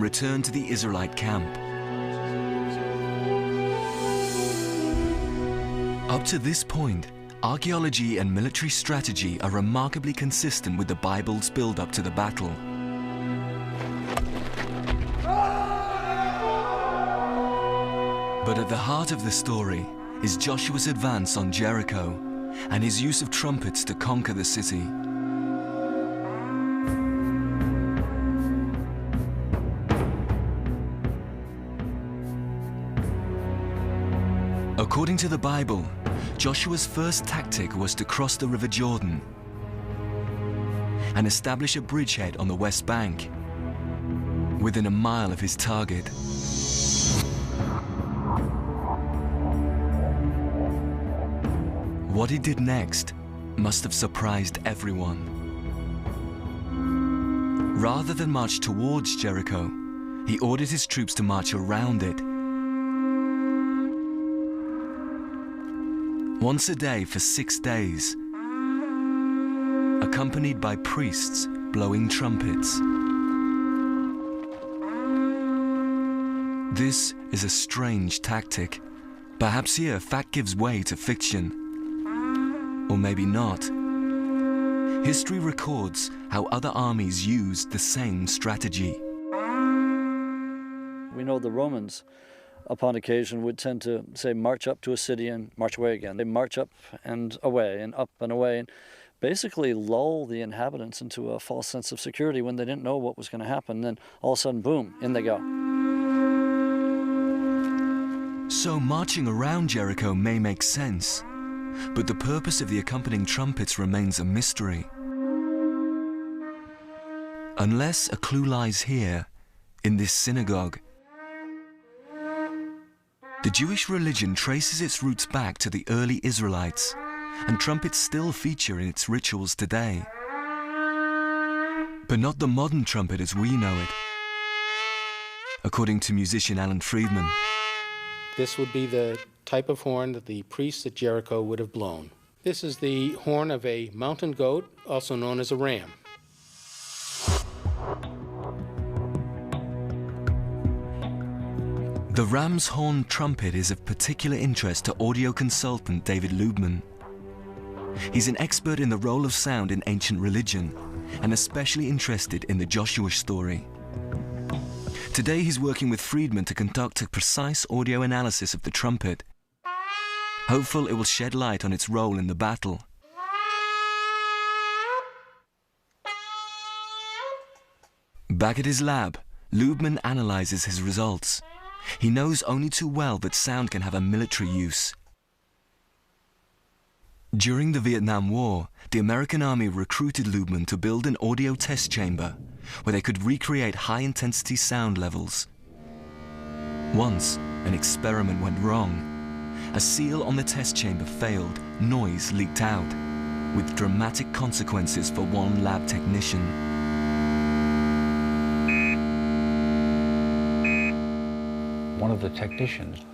and returned to the Israelite camp. Up to this point, archaeology and military strategy are remarkably consistent with the Bible's build-up to the battle. But at the heart of the story is Joshua's advance on Jericho and his use of trumpets to conquer the city. According to the Bible, Joshua's first tactic was to cross the River Jordan and establish a bridgehead on the west bank, within a mile of his target. What he did next must have surprised everyone. Rather than march towards Jericho, he ordered his troops to march around it. Once a day for 6 days, accompanied by priests blowing trumpets. This is a strange tactic. Perhaps here fact gives way to fiction. Or maybe not. History records how other armies used the same strategy. We know the Romans, upon occasion, would tend to say march up to a city and march away again. They march up and away and up and away, and basically lull the inhabitants into a false sense of security when they didn't know what was going to happen. Then all of a sudden, boom, in they go. So marching around Jericho may make sense, but the purpose of the accompanying trumpets remains a mystery. Unless a clue lies here, in this synagogue. The Jewish religion traces its roots back to the early Israelites, and trumpets still feature in its rituals today. But not the modern trumpet as we know it, according to musician Alan Friedman. This would be the type of horn that the priests at Jericho would have blown. This is the horn of a mountain goat, also known as a ram. The ram's horn trumpet is of particular interest to audio consultant David Lubman. He's an expert in the role of sound in ancient religion, and especially interested in the Joshua story. Today he's working with Friedman to conduct a precise audio analysis of the trumpet. Hopeful it will shed light on its role in the battle. Back at his lab, Lubman analyzes his results. He knows only too well that sound can have a military use. During the Vietnam War, the American Army recruited Lubman to build an audio test chamber where they could recreate high-intensity sound levels. Once, an experiment went wrong. A seal on the test chamber failed, noise leaked out, with dramatic consequences for one lab technician. One of the technicians,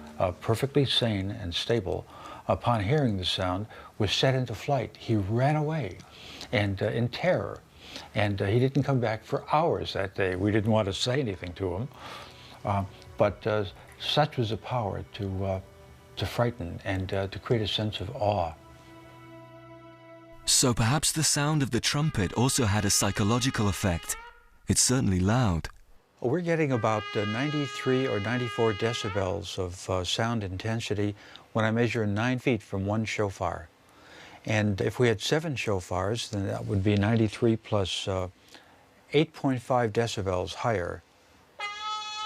perfectly sane and stable, upon hearing the sound, was set into flight. He ran away, and in terror, and he didn't come back for hours that day. We didn't want to say anything to him, but such was the power to frighten and to create a sense of awe. So perhaps the sound of the trumpet also had a psychological effect. It's certainly loud. We're getting about 93 or 94 decibels of sound intensity when I measure 9 feet from one shofar. And if we had 7 shofars, then that would be 93 plus 8.5 decibels higher.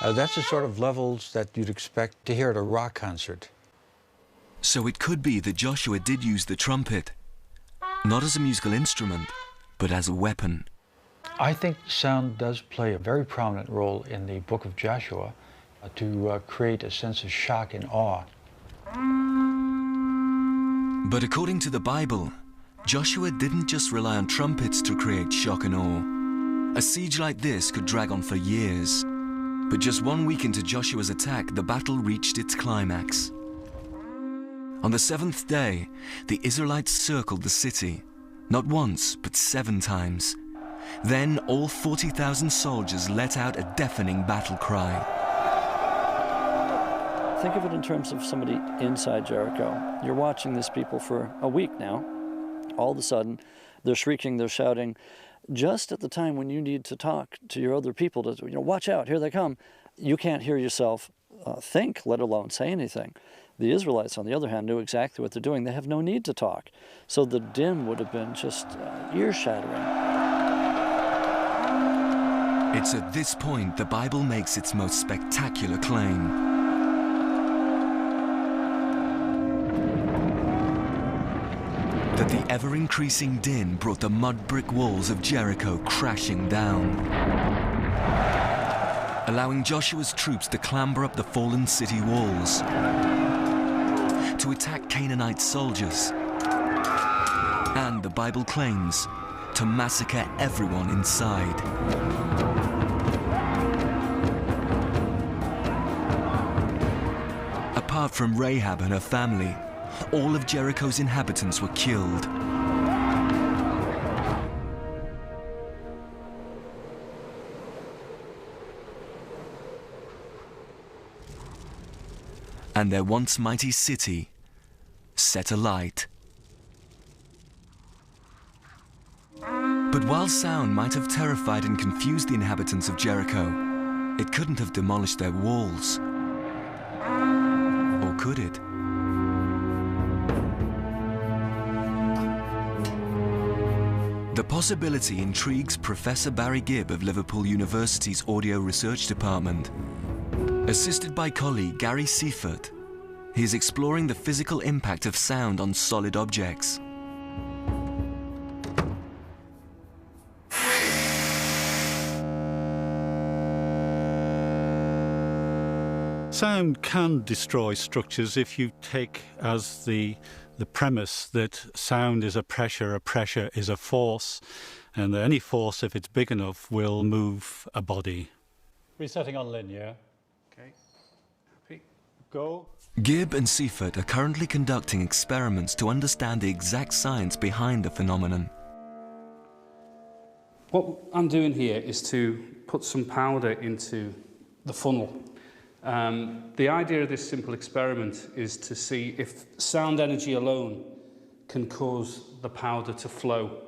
That's the sort of levels that you'd expect to hear at a rock concert. So it could be that Joshua did use the trumpet, not as a musical instrument, but as a weapon. I think sound does play a very prominent role in the book of Joshua to create a sense of shock and awe. But according to the Bible, Joshua didn't just rely on trumpets to create shock and awe. A siege like this could drag on for years. But just 1 week into Joshua's attack, the battle reached its climax. On the 7th day, the Israelites circled the city, not once, but 7 times. Then all 40,000 soldiers let out a deafening battle cry. Think of it in terms of somebody inside Jericho. You're watching these people for a week now. All of a sudden, they're shrieking, they're shouting. Just at the time when you need to talk to your other people to, watch out, here they come, you can't hear yourself think, let alone say anything. The Israelites, on the other hand, knew exactly what they're doing. They have no need to talk. So the din would have been just ear-shattering. It's at this point the Bible makes its most spectacular claim. That the ever-increasing din brought the mud brick walls of Jericho crashing down, allowing Joshua's troops to clamber up the fallen city walls, to attack Canaanite soldiers, and, the Bible claims, to massacre everyone inside. Apart from Rahab and her family, all of Jericho's inhabitants were killed. And their once mighty city set alight. But while sound might have terrified and confused the inhabitants of Jericho, it couldn't have demolished their walls. Or could it? The possibility intrigues Professor Barry Gibb of Liverpool University's Audio Research Department. Assisted by colleague Gary Seifert, he is exploring the physical impact of sound on solid objects. Sound can destroy structures if you take as the premise that sound is a pressure is a force, and that any force, if it's big enough, will move a body. Resetting on linear. Okay. Happy. Go. Gibb and Seifert are currently conducting experiments to understand the exact science behind the phenomenon. What I'm doing here is to put some powder into the funnel. The idea of this simple experiment is to see if sound energy alone can cause the powder to flow.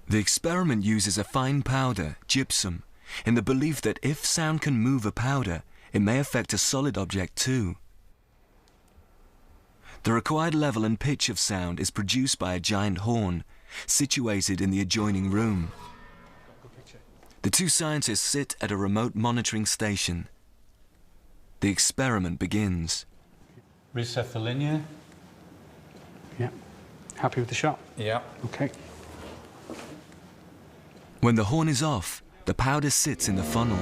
The experiment uses a fine powder, gypsum, in the belief that if sound can move a powder, it may affect a solid object too. The required level and pitch of sound is produced by a giant horn, situated in the adjoining room. The two scientists sit at a remote monitoring station. The experiment begins. Reset for linear. Yeah. Happy with the shot? Yeah. Okay. When the horn is off, the powder sits in the funnel.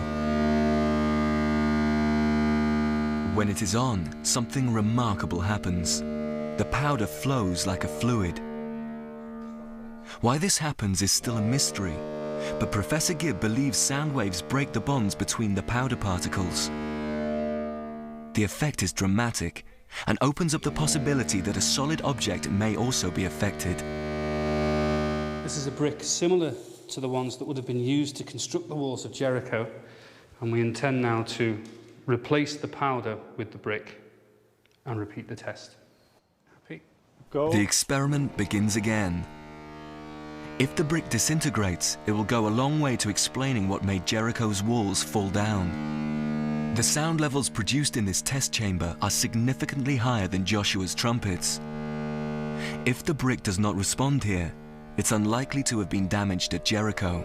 When it is on, something remarkable happens. The powder flows like a fluid. Why this happens is still a mystery, but Professor Gibb believes sound waves break the bonds between the powder particles. The effect is dramatic and opens up the possibility that a solid object may also be affected. This is a brick similar to the ones that would have been used to construct the walls of Jericho, and we intend now to replace the powder with the brick and repeat the test. Happy? Go. The experiment begins again. If the brick disintegrates, it will go a long way to explaining what made Jericho's walls fall down. The sound levels produced in this test chamber are significantly higher than Joshua's trumpets. If the brick does not respond here, it's unlikely to have been damaged at Jericho.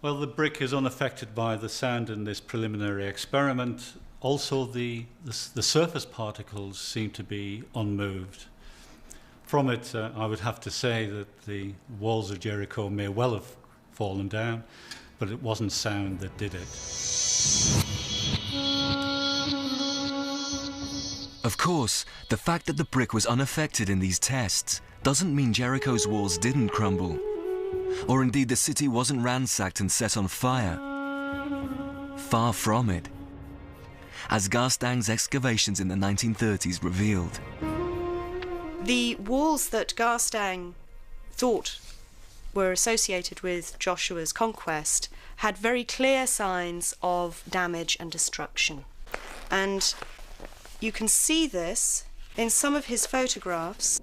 Well, the brick is unaffected by the sound in this preliminary experiment. Also, the surface particles seem to be unmoved. From it, I would have to say that the walls of Jericho may well have fallen down, but it wasn't sound that did it. Of course, the fact that the brick was unaffected in these tests doesn't mean Jericho's walls didn't crumble, or indeed the city wasn't ransacked and set on fire. Far from it, as Garstang's excavations in the 1930s revealed. The walls that Garstang thought were associated with Joshua's conquest had very clear signs of damage and destruction. And you can see this in some of his photographs.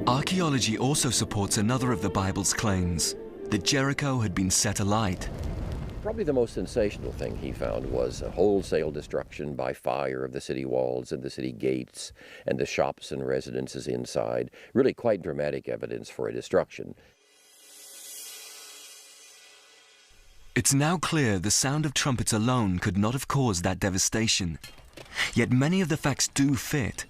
Archaeology also supports another of the Bible's claims, that Jericho had been set alight. Probably the most sensational thing he found was a wholesale destruction by fire of the city walls and the city gates and the shops and residences inside. Really quite dramatic evidence for a destruction. It's now clear the sound of trumpets alone could not have caused that devastation. Yet many of the facts do fit.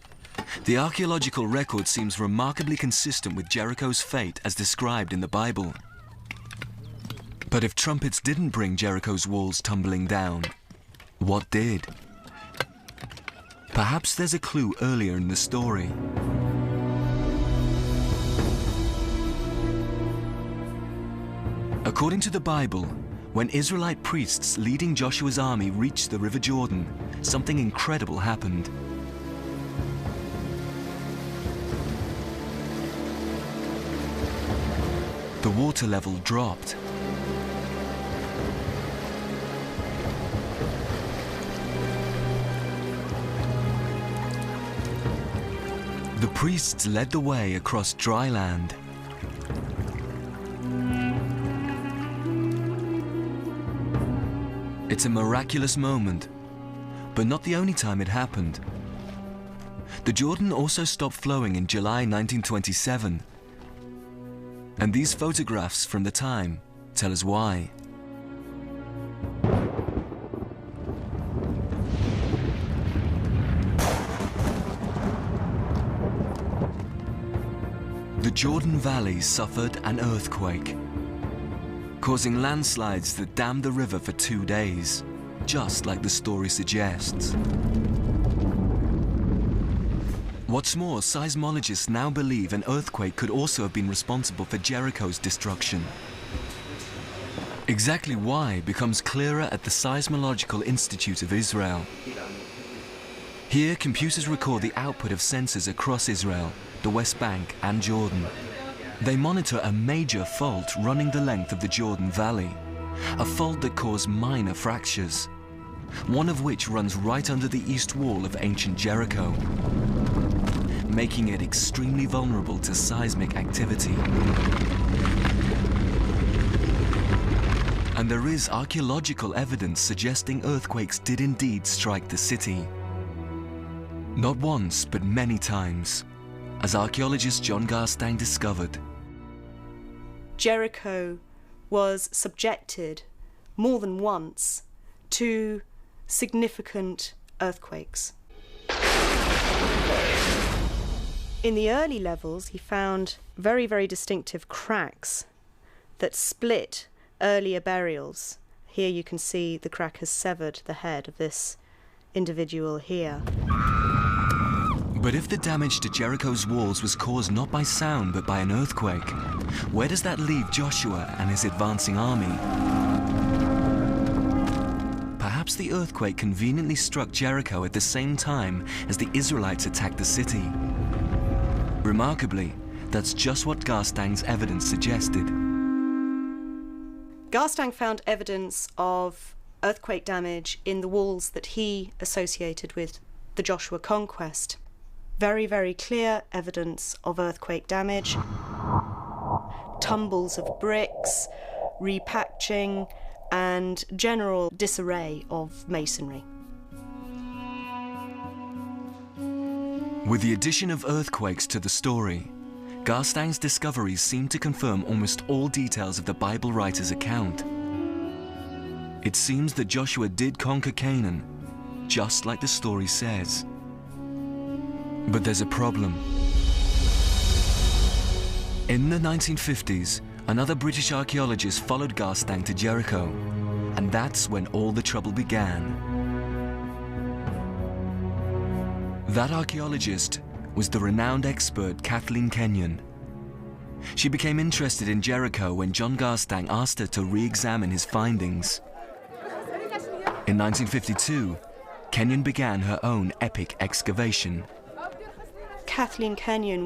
The archaeological record seems remarkably consistent with Jericho's fate as described in the Bible. But if trumpets didn't bring Jericho's walls tumbling down, what did? Perhaps there's a clue earlier in the story. According to the Bible, when Israelite priests leading Joshua's army reached the River Jordan, something incredible happened. The water level dropped. The priests led the way across dry land. It's a miraculous moment, but not the only time it happened. The Jordan also stopped flowing in July 1927, and these photographs from the time tell us why. The Jordan Valley suffered an earthquake, causing landslides that dammed the river for 2 days, just like the story suggests. What's more, seismologists now believe an earthquake could also have been responsible for Jericho's destruction. Exactly why becomes clearer at the Seismological Institute of Israel. Here, computers record the output of sensors across Israel, the West Bank and Jordan. They monitor a major fault running the length of the Jordan Valley, a fault that caused minor fractures, one of which runs right under the east wall of ancient Jericho, making it extremely vulnerable to seismic activity. And there is archaeological evidence suggesting earthquakes did indeed strike the city. Not once, but many times, as archaeologist John Garstang discovered. Jericho was subjected more than once to significant earthquakes. In the early levels, he found very, very distinctive cracks that split earlier burials. Here you can see the crack has severed the head of this individual here. But if the damage to Jericho's walls was caused not by sound but by an earthquake, where does that leave Joshua and his advancing army? Perhaps the earthquake conveniently struck Jericho at the same time as the Israelites attacked the city. Remarkably, that's just what Garstang's evidence suggested. Garstang found evidence of earthquake damage in the walls that he associated with the Joshua conquest. Very, very clear evidence of earthquake damage, tumbles of bricks, repatching, and general disarray of masonry. With the addition of earthquakes to the story, Garstang's discoveries seem to confirm almost all details of the Bible writer's account. It seems that Joshua did conquer Canaan, just like the story says. But there's a problem. In the 1950s, another British archaeologist followed Garstang to Jericho, and that's when all the trouble began. That archaeologist was the renowned expert Kathleen Kenyon. She became interested in Jericho when John Garstang asked her to re-examine his findings. In 1952, Kenyon began her own epic excavation. Kathleen Kenyon